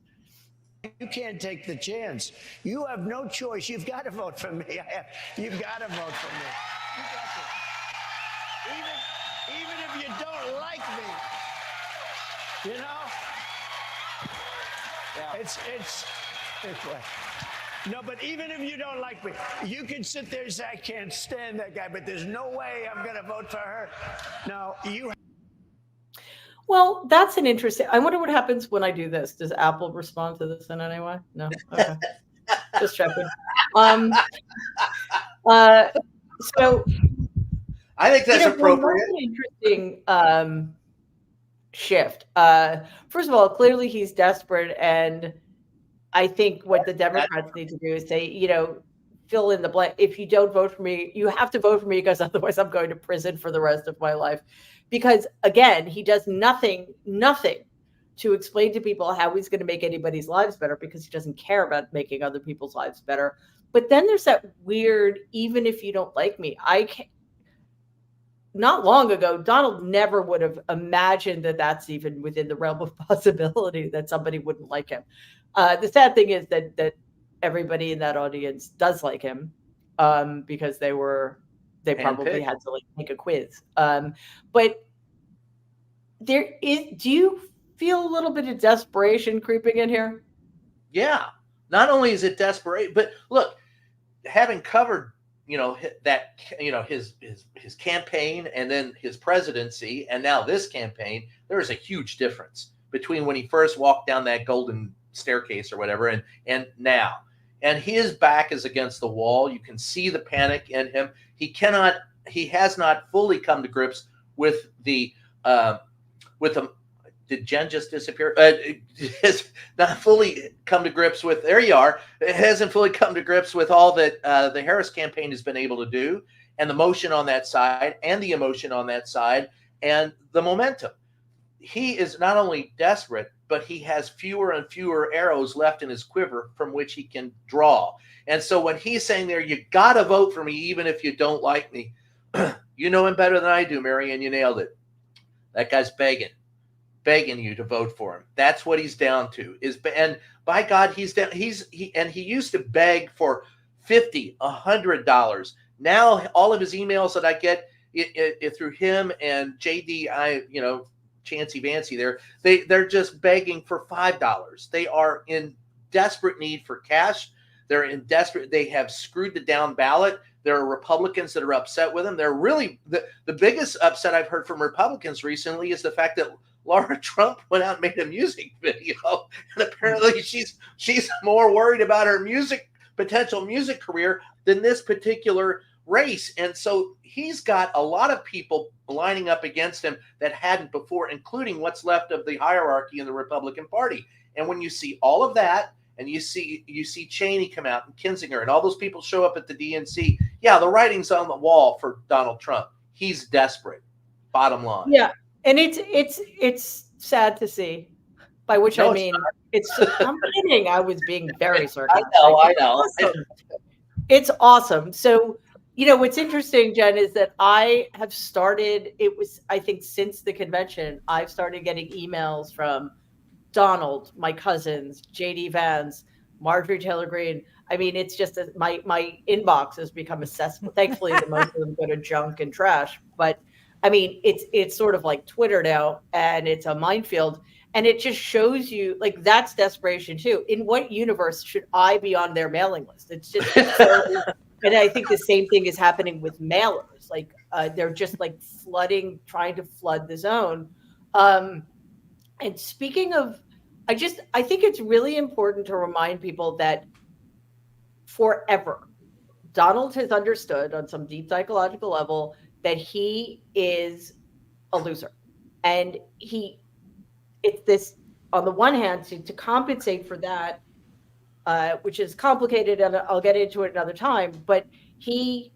You can't take the chance. You have no choice. You've got to vote for me. You've got to vote for me. You got to. Even if you don't like me, Yeah. It's no, but even if you don't like me, you can sit there and say, "I can't stand that guy," but there's no way I'm going to vote for her. No, you. Well, that's an interesting. I wonder what happens when I do this. Does Apple respond to this in any way? No. Okay. Just checking. So I think that's appropriate. An interesting shift. First of all, clearly he's desperate, and I think what the Democrats need to do is say, fill in the blank. If you don't vote for me, you have to vote for me, because otherwise I'm going to prison for the rest of my life. Because again, he does nothing to explain to people how he's going to make anybody's lives better because he doesn't care about making other people's lives better. But then there's that weird, even if you don't like me, not long ago, Donald never would have imagined that that's even within the realm of possibility that somebody wouldn't like him. The sad thing is that everybody in that audience does like him because they probably had to take a quiz. But do you feel a little bit of desperation creeping in here? Yeah. Not only is it desperate, but look, having covered, his campaign and then his presidency and now this campaign, there is a huge difference between when he first walked down that golden staircase or whatever and now. And his back is against the wall. You can see the panic in him. He has not fully come to grips with did Jen just disappear? Has not fully come to grips with, there you are. It hasn't fully come to grips with all that the Harris campaign has been able to do, and the motion on that side, and the emotion on that side, and the momentum. He is not only desperate, but he has fewer and fewer arrows left in his quiver from which he can draw. And so when he's saying there, you got to vote for me even if you don't like me, you know him better than I do, Mary, and you nailed it. That guy's begging you to vote for him. That's what he's down to. And by God, he's down. He used to beg for $50, $100. Now all of his emails that I get through him and JD, Chancy Vancy there, they're just begging for $5. They are in desperate need for cash. They have screwed the down ballot. There are Republicans that are upset with him. They're really the biggest upset I've heard from Republicans recently is the fact that Laura Trump went out and made a music video, and apparently she's more worried about her potential music career than this particular race. And so he's got a lot of people lining up against him that hadn't before, including what's left of the hierarchy in the Republican Party. And when you see all of that, and you see Cheney come out and Kinzinger and all those people show up at the DNC, yeah, the writing's on the wall for Donald Trump. He's desperate. Bottom line. Yeah. And it's sad to see, by which I mean, I'm kidding. I was being very sarcastic. I know. It's awesome. So, what's interesting, Jen, is that I have started, I think since the convention, I've started getting emails from Donald, my cousins, JD Vance, Marjorie Taylor Greene. I mean, it's just my inbox has become a cesspool. Thankfully, most of them go to junk and trash, but I mean, it's sort of like Twitter now, and it's a minefield, and it just shows you that's desperation too. In what universe should I be on their mailing list? It's just, and I think the same thing is happening with mailers. They're just trying to flood the zone. And speaking of, I think it's really important to remind people that forever, Donald has understood on some deep psychological level that he is a loser. And it's this, on the one hand, to compensate for that, which is complicated, and I'll get into it another time, but he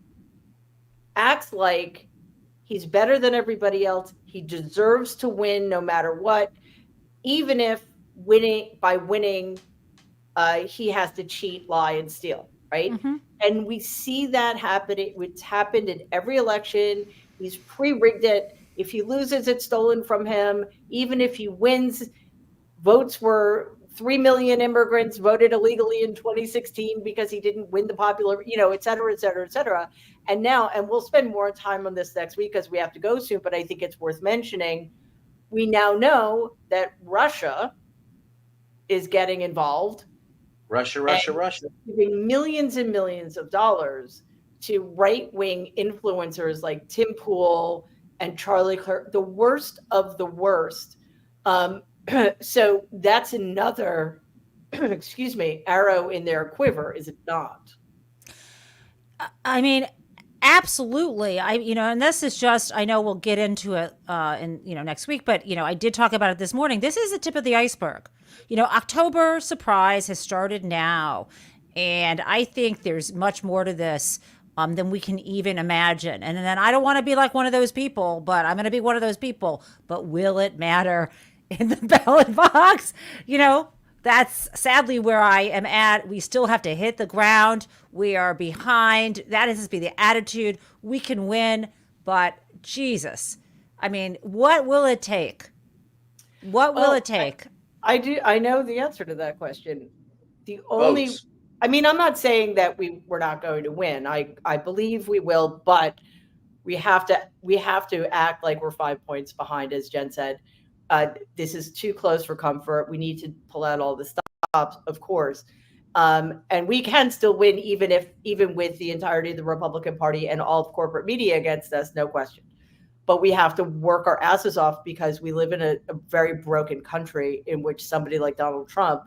acts like he's better than everybody else. He deserves to win no matter what, even if winning, he has to cheat, lie, and steal. Right. Mm-hmm. And we see that happening. It's happened in every election. He's pre-rigged it. If he loses, it's stolen from him. Even if he wins, votes were 3 million immigrants voted illegally in 2016 because he didn't win the popular, et cetera, et cetera, et cetera. And now, and we'll spend more time on this next week because we have to go soon, but I think it's worth mentioning. We now know that Russia is getting involved. Russia. Giving millions and millions of dollars to right-wing influencers like Tim Pool and Charlie Clerk, the worst of the worst. So that's another, arrow in their quiver, is it not? I mean, absolutely. And this is just, I know we'll get into it next week, but I did talk about it this morning. This is the tip of the iceberg. October surprise has started now, and I think there's much more to this than we can even imagine. And then I don't want to be like one of those people, but I'm going to be one of those people. But will it matter? in the ballot box. That's sadly where I am at. We still have to hit the ground. We are behind. That has to be the attitude. We can win, but Jesus, I mean, what will it take? What will it take? I know the answer to that question. The only Votes. I mean, I'm not saying that we're not going to win. I believe we will, but we have to act like we're 5 points behind, as Jen said. This is too close for comfort. We need to pull out all the stops, of course. And we can still win even with the entirety of the Republican Party and all of corporate media against us, no question. But we have to work our asses off because we live in a very broken country in which somebody like Donald Trump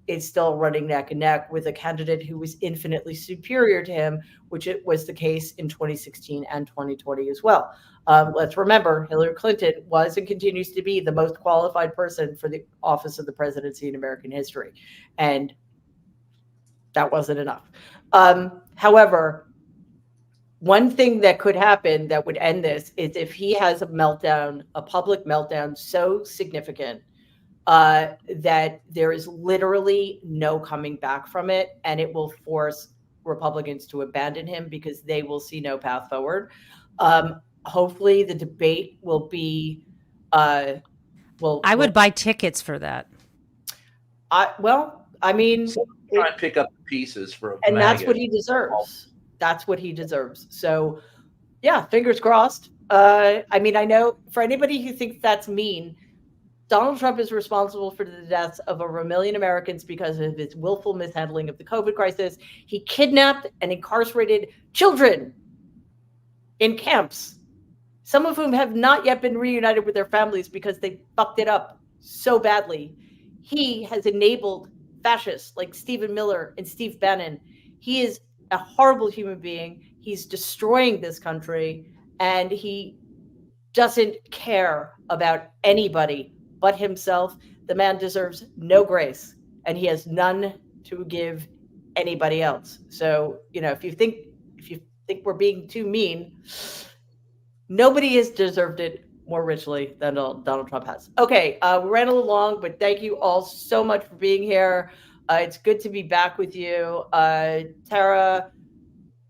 is still running neck and neck with a candidate who was infinitely superior to him, which it was the case in 2016 and 2020 as well. Let's remember, Hillary Clinton was and continues to be the most qualified person for the office of the presidency in American history. And that wasn't enough. However, one thing that could happen that would end this is if he has a meltdown, a public meltdown so significant that there is literally no coming back from it, and it will force Republicans to abandon him because they will see no path forward. Hopefully, the debate will be. I would buy tickets for that. I mean, try and pick up the pieces for, and that's what he deserves. That's what he deserves. So, yeah, fingers crossed. I mean, I know for anybody who thinks that's mean, Donald Trump is responsible for the deaths of over 1 million Americans because of his willful mishandling of the COVID crisis. He kidnapped and incarcerated children in camps, some of whom have not yet been reunited with their families because they fucked it up so badly. He has enabled fascists like Stephen Miller and Steve Bannon. He is a horrible human being. He's destroying this country, and he doesn't care about anybody but himself. The man deserves no grace, and he has none to give anybody else. So, if you think we're being too mean, nobody has deserved it more richly than Donald Trump has. Okay, we ran a little long, but thank you all so much for being here. It's good to be back with you. Tara,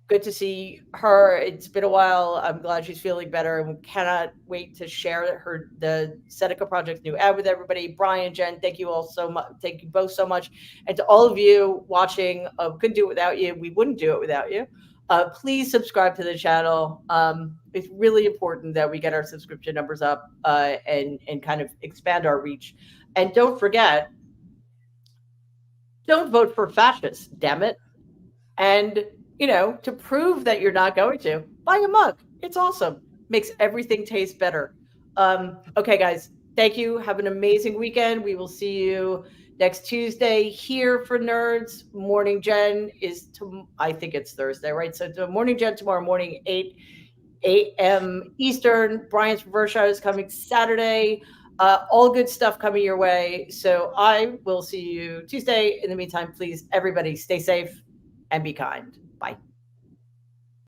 good to see her. It's been a while. I'm glad she's feeling better, and we cannot wait to share the Seneca Project's new ad with everybody. Brian, Jen, thank you all so much. Thank you both so much. And to all of you watching, couldn't do it without you. We wouldn't do it without you. Please subscribe to the channel. It's really important that we get our subscription numbers up and kind of expand our reach. And don't forget, don't vote for fascists, damn it. And to prove that you're not going to, buy a mug. It's awesome. Makes everything taste better. Okay, guys, thank you. Have an amazing weekend. We will see you next Tuesday here for Nerds. Morning Jen is, I think it's Thursday, right? So the Morning Jen tomorrow morning, 8 a.m. Eastern. Brian's Reverse Show is coming Saturday. All good stuff coming your way. So I will see you Tuesday. In the meantime, please, everybody, stay safe and be kind.